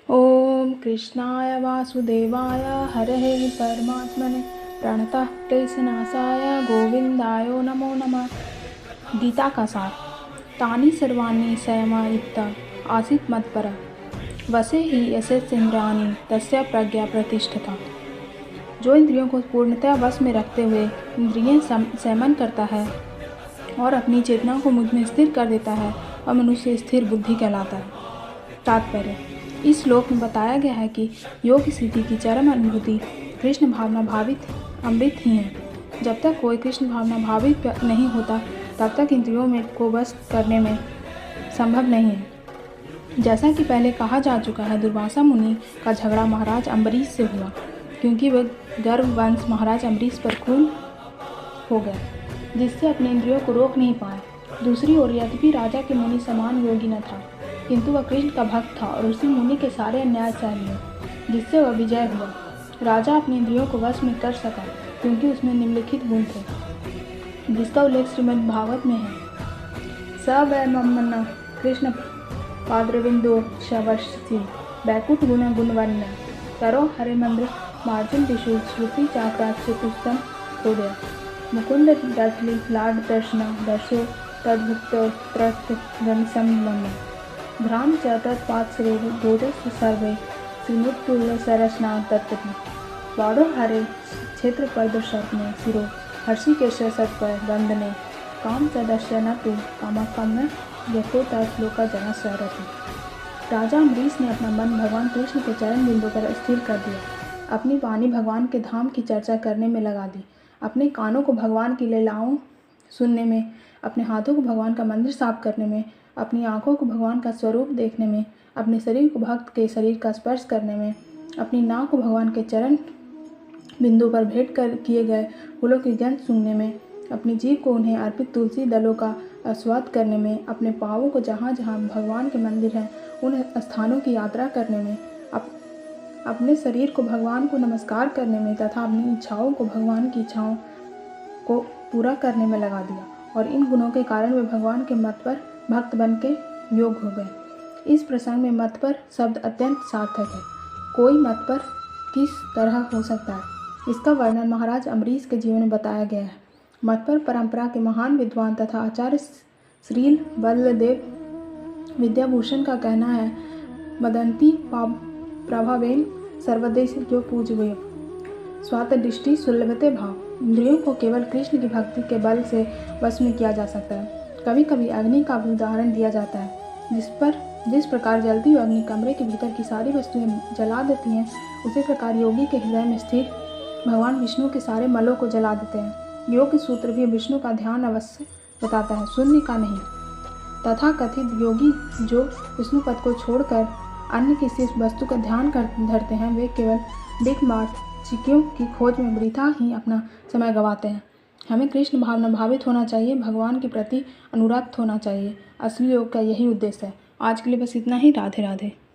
ओम कृष्णाय वासुदेवाय हरये परमात्मने प्रणतः क्लेशनाशाय गोविंदाय नमो नमः। गीता का सार। तानि सर्वाणि संयमयुक्ता आसीत् मत्परः वशे हि यशस्येन्द्रियाणि तस्य प्रज्ञा प्रतिष्ठिता। जो इंद्रियों को पूर्णतः वश में रखते हुए इंद्रिय संयमन करता है और अपनी चेतना को मुझ में स्थिर कर देता है और मनुष्य स्थिर बुद्धि कहलाता है। तात्पर्य। इस श्लोक में बताया गया है कि योग स्थिति की चरम अनुभूति कृष्ण भावना भावित अमृत ही है। जब तक कोई कृष्ण भावना भावित नहीं होता तब तक इंद्रियों में को वश करने में संभव नहीं है। जैसा कि पहले कहा जा चुका है, दुर्वासा मुनि का झगड़ा महाराज अम्बरीश से हुआ क्योंकि वह गर्भवंश महाराज अम्बरीश पर खून हो गया, जिससे अपने इंद्रियों को रोक नहीं पाए। दूसरी ओर यद्यपि राजा के मुनि समान योगी न था, किंतु वह कृष्ण का भक्त था और उसी मुनि के सारे अन्याय सह लिए, जिससे वह विजय हुआ। राजा अपने इंद्रियों को वश में कर सका क्योंकि उसमें निम्नलिखित गुण थे, जिसका उल्लेख श्रीमद् भागवत में है। स वै मम कृष्ण पाद्रविंदो शवसी बैकुट गुण गुणवन्य तरो हरे मंद्र मार्जुन दिशु श्रुति चाक्राच्युतम हृदय मुकुंद दर्शली लाड दर्शन दर्शो तद्भुक्त त्रस्त गणसम मम भ्राम च तत्पात्सरे गोदस सर्वे श्रीमुत्तुल्य सरसना तत्पति बाड़ो हरे क्षेत्र प्रदर्शने सिरो हर्षि के सत्पर वंदने काम च दर्शन तु कामाकाम्य यथो तलोका जना स्वरति। राजा अम्बरीश ने अपना मन भगवान कृष्ण के चरण बिंदु पर स्थिर कर दिया, अपनी वाणी भगवान के धाम की चर्चा करने में लगा दी, अपने कानों को भगवान की लीलाओं सुनने में, अपने हाथों को भगवान का मंदिर साफ करने में, अपनी आँखों को भगवान का स्वरूप देखने में, अपने शरीर को भक्त के शरीर का स्पर्श करने में, अपनी नाक को भगवान के चरण बिंदु पर भेंट कर किए गए फूलों की गंध सूंघने में, अपनी जीभ को उन्हें अर्पित तुलसी दलों का आस्वाद करने में, अपने पाँवों को जहाँ जहाँ भगवान के मंदिर हैं उन स्थानों की यात्रा करने में, अपने शरीर को भगवान को नमस्कार करने में तथा अपनी इच्छाओं को भगवान की इच्छाओं को पूरा करने में लगा दिया। और इन गुणों के कारण वे भगवान के मत पर भक्त बन के योग हो गए। इस प्रसंग में मत पर शब्द अत्यंत सार्थक है। कोई मत पर किस तरह हो सकता है, इसका वर्णन महाराज अम्बरीश के जीवन में बताया गया है। मत पर परंपरा के महान विद्वान तथा आचार्य श्रील बल्लदेव विद्याभूषण का कहना है, मदंती प्रभावेन सर्वदेश जो पूजवे स्वातदृष्टि सुलभते भाव। इंद्रियों को केवल कृष्ण की भक्ति के बल से वश में किया जा सकता है। कभी कभी अग्नि का भी उदाहरण दिया जाता है, जिस प्रकार जलती हुई अग्नि कमरे के भीतर की सारी वस्तुएं जला देती हैं, उसी प्रकार योगी के हृदय में स्थित भगवान विष्णु के सारे मलों को जला देते हैं। योग सूत्र भी विष्णु का ध्यान अवश्य बताता है, शून्य का नहीं। तथा कथित योगी जो विष्णु पद को छोड़कर अन्य किसी वस्तु का ध्यान धरते हैं, वे केवल डिगमार्चिकियों की खोज में वृथा ही अपना समय गंवाते हैं। हमें कृष्ण भावना भावित होना चाहिए, भगवान के प्रति अनुरक्त होना चाहिए। असली योग का यही उद्देश्य है। आज के लिए बस इतना ही। राधे राधे।